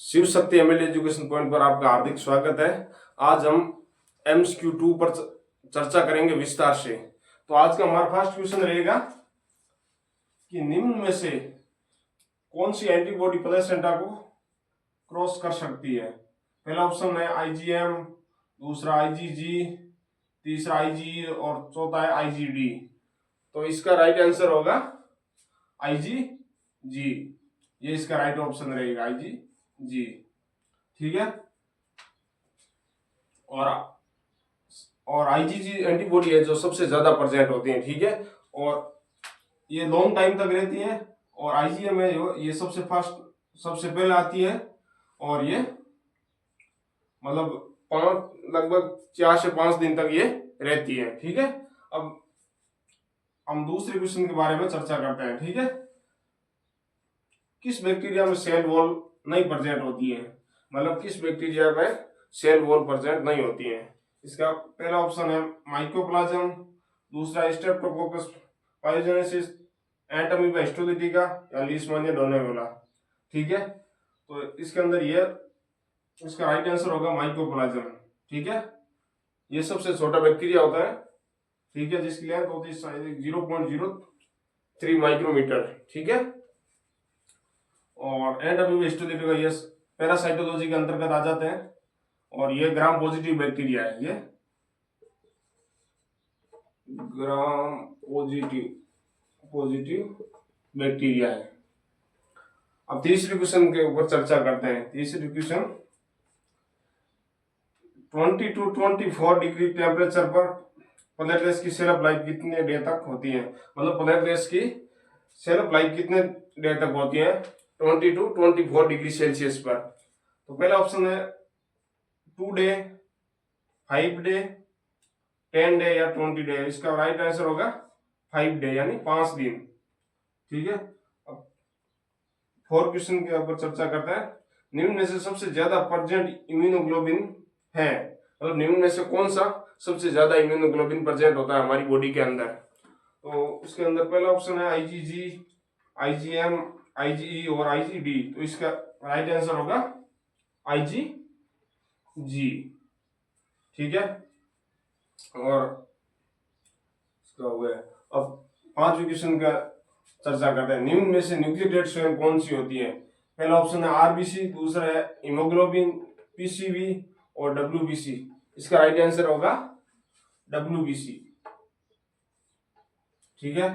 Shiv Shakti ML education point पर आपका हार्दिक स्वागत है। आज हम MCQ2 पर चर्चा करेंगे विस्तार से। तो आज का हमारा फर्स्ट क्वेश्चन रहेगा कि निम्न में से कौन सी एंटीबॉडी प्लेसेंटा को क्रॉस कर सकती है। पहला ऑप्शन है IgM, दूसरा IgG, तीसरा IgE और चौथा है IgD। तो इसका राइट आंसर होगा IgG। ये इसका राइट ऑप्शन रहेगा IgG। ठीक है। और IgG एंटीबॉडी है जो सबसे ज्यादा प्रेजेंट होती है। ठीक है। और ये लॉन्ग टाइम तक रहती है। और IgM है जो ये सबसे पहले आती है और ये मतलब लगभग 4 से 5 दिन तक ये रहती है। ठीक है। अब हम दूसरे क्वेश्चन के बारे में चर्चा करते हैं। ठीक है। किस बैक्टीरिया में सेल वॉल नहीं प्रेजेंट होती है, मतलब किस बैक्टीरिया में सेल वॉल प्रेजेंट नहीं होती है। इसका पहला ऑप्शन है माइकोप्लाज्म, दूसरा स्ट्रेप्टोकोकस पाइथोजेनेसिस, एंटमीबा हिस्टोलिटिका या लीशमानिया डोनेगोला। ठीक है। तो इसके अंदर ये इसका राइट आंसर होगा माइकोप्लाज्म। ठीक है। ये सबसे छोटा बैक्टीरिया होता है। ठीक है। जिसकी लेंथ होती है 0.03 माइक्रोमीटर। ठीक है। और एंटमीबा हिस्टोलिटिका ये पैरासाइटोलॉजी के अंतर्गत आ जाते हैं और ये ग्राम पॉजिटिव बैक्टीरिया है। ये ग्राम पॉजिटिव बैक्टीरिया है। अब तीसरे क्वेश्चन के ऊपर चर्चा करते हैं। तीसरी क्वेश्चन 20 to 24 डिग्री टेम्परेचर पर प्लेटलेट्स की शेल्फ लाइफ कितने डे तक होती है, मतलब प्लेटलेट्स की शेल्फ लाइफ कितने डे तक होती है 20 to 24 डिग्री सेल्सियस पर। तो पहला ऑप्शन है 2 डे, 5 डे, 10 डे या 20 डे। इसका राइट आंसर होगा 5 डे यानी 5 दिन। ठीक है। अब 4 क्वेश्चन के ऊपर चर्चा करते हैं। निम्न में से सबसे ज्यादा प्रेजेंट इम्यूनोग्लोबिन है, मतलब निम्न में से कौन सा सबसे ज्यादा इम्यूनोग्लोबिन प्रेजेंट होता है हमारी बॉडी के अंदर। तो उसके अंदर पहला ऑप्शन है IgG, IgM, IgE और IgD। तो इसका राइट आंसर होगा IgG। ठीक है। और इसका हो गया। अब 5वें क्वेश्चन का चर्चा करते हैं। निम्न में से न्यूक्लियोटाइड चेन कौन सी होती है। पहला ऑप्शन है RBC, दूसरा है हीमोग्लोबिन, PCV और WBC। इसका राइट आंसर होगा WBC। ठीक है।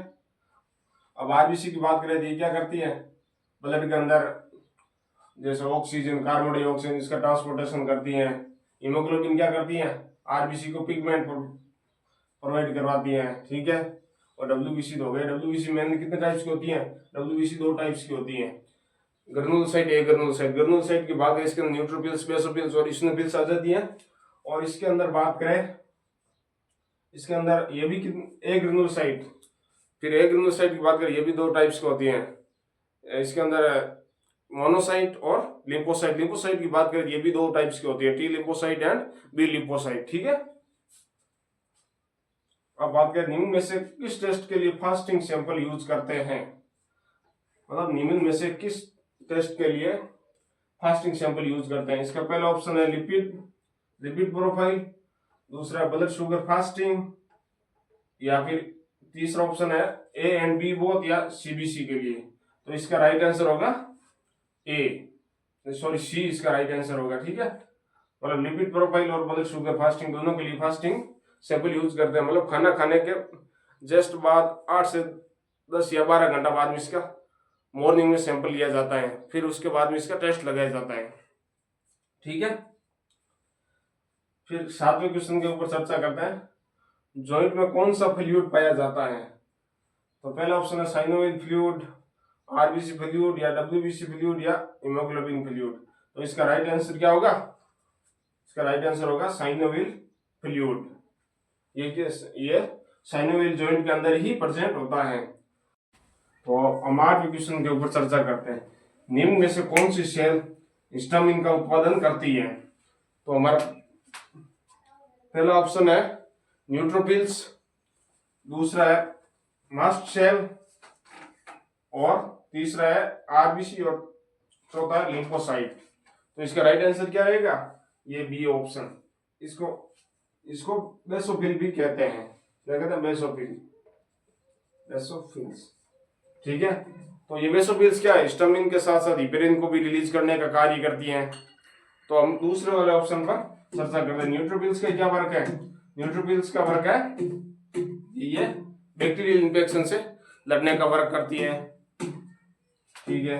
अब RBC की बात करें तो ये क्या करती है, ब्लड के अंदर जैसे ऑक्सीजन, कार्बन डाइऑक्साइड इसका ट्रांसपोर्टेशन करती है। हीमोग्लोबिन क्या करती है, RBC को पिगमेंट प्रोवाइड करवाती है। ठीक है। और WBC हो गए। WBC मेनली कितने टाइप्स की होती है, WBC 2 टाइप्स की होती है, ग्रेनुलोसाइट, ग्रेनुलोसाइट की बात है इसके अंदर न्यूट्रोफिल्स, बेसोफिल्स और इसिनोफिल्स आ जाती है। और इसके अंदर बात करें, इसके अंदर ये भी एक ग्रेनुलोसाइट, फिर एक ग्रेनुलोसाइट की बात करें ये भी 2 टाइप्स की होती है। इसके अंदर मोनोसाइट और लिम्फोसाइट। लिम्फोसाइट की बात करें ये भी 2 टाइप्स की होती है, T lymphocyte and B lymphocyte. ठीक है। अब बात करें निम्न में से किस टेस्ट के लिए फास्टिंग सैंपल यूज करते हैं, मतलब निम्न में से किस टेस्ट के लिए फास्टिंग सैंपल यूज करते हैं। इसका पहला ऑप्शन है लिपिड प्रोफाइल, दूसरा ब्लड शुगर फास्टिंग या फिर तीसरा ऑप्शन है A and B बोथ या CBC के लिए। तो इसका राइट आंसर होगा C इसका राइट आंसर होगा। ठीक है। मतलब लिपिड प्रोफाइल और ब्लड शुगर फास्टिंग दोनों के लिए फास्टिंग सैंपल यूज करते हैं, मतलब खाना खाने के जस्ट बाद 8 से 10 या 12 घंटा बाद में इसका मॉर्निंग में सैंपल लिया जाता है, फिर उसके बाद में इसका टेस्ट लगाया जाता है। ठीक है। फिर 7वें क्वेश्चन के ऊपर चर्चा करते हैं। जॉइंट में कौन सा फ्लूइड पाया जाता है। तो पहला ऑप्शन है साइनोविल फ्लूइड, RBC फ्लूइड या WBC फ्लूइड या हीमोग्लोबिन फ्लूइड। तो इसका राइट आंसर क्या होगा, इसका राइट आंसर होगा साइनोविल फ्लूइड। ये साइनोविल जॉइंट के अंदर ही प्रेजेंट होता है। तो हम 8वें क्वेश्चन के ऊपर चर्चा करते हैं। निम्न में से कौन सी सेल हिस्टामिन का उत्पादन करती है। तो हमारा पहला ऑप्शन है न्यूट्रोफिल्स, दूसरा है मास्ट सेल और तीसरा है RBC और चौथा है लिम्फोसाइट। तो इसका राइट आंसर क्या रहेगा, ये बी ऑप्शन। इसको बेसोफिल भी कहते हैं। क्या कहते हैं, बेसोफिल्स। ठीक है, तो ये बेसोफिल्स क्या है, हिस्टामिन के साथ साथ हिपेरिन को भी रिलीज करने का कार्य करती हैं। तो हम दूसरे वाले ऑप्शन पर चर्चा करते हैं। न्यूट्रोफिल्स का क्या वर्क है, न्यूट्रोफिल्स का वर्क है ये बैक्टीरियल इन्फेक्शन से लड़ने का वर्क करती है। ठीक है,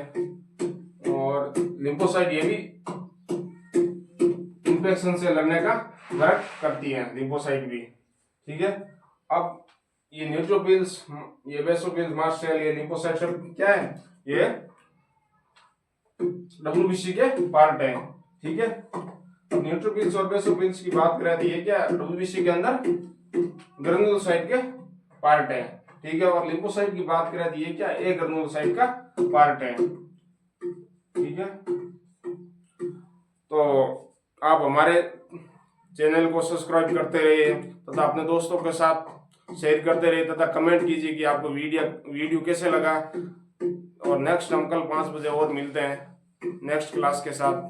और लिम्फोसाइट ये भी इन्फेक्शन से लड़ने का वर्क करती है, लिम्फोसाइट भी। ठीक है, अब ये न्यूट्रोफिल्स, ये बेसोफिल्स, मास्ट सेल, ये लिम्फोसाइट सब क्या है, ये डब्ल्यूबीसी के पार्ट है। ठीक है, अब न्यूट्रोफिल्स और बेसोफिल्स की बात करें तो ये क्या डब्ल्यूबीसी के अंदर ग्रेनुलोसाइट के पार्ट है। ठीक है, और लिम्फोसाइट की बात करें तो ये क्या ए ग्रेनुलोसाइट का पार्ट है। ठीक है, तो आप हमारे चैनल को सब्सक्राइब करते रहिए तथा अपने दोस्तों के साथ शेयर करते रहिए तथा कमेंट कीजिए कि आपको वीडियो कैसे लगा। और नेक्स्ट हम कल 5 बजे और मिलते हैं नेक्स्ट क्लास के साथ।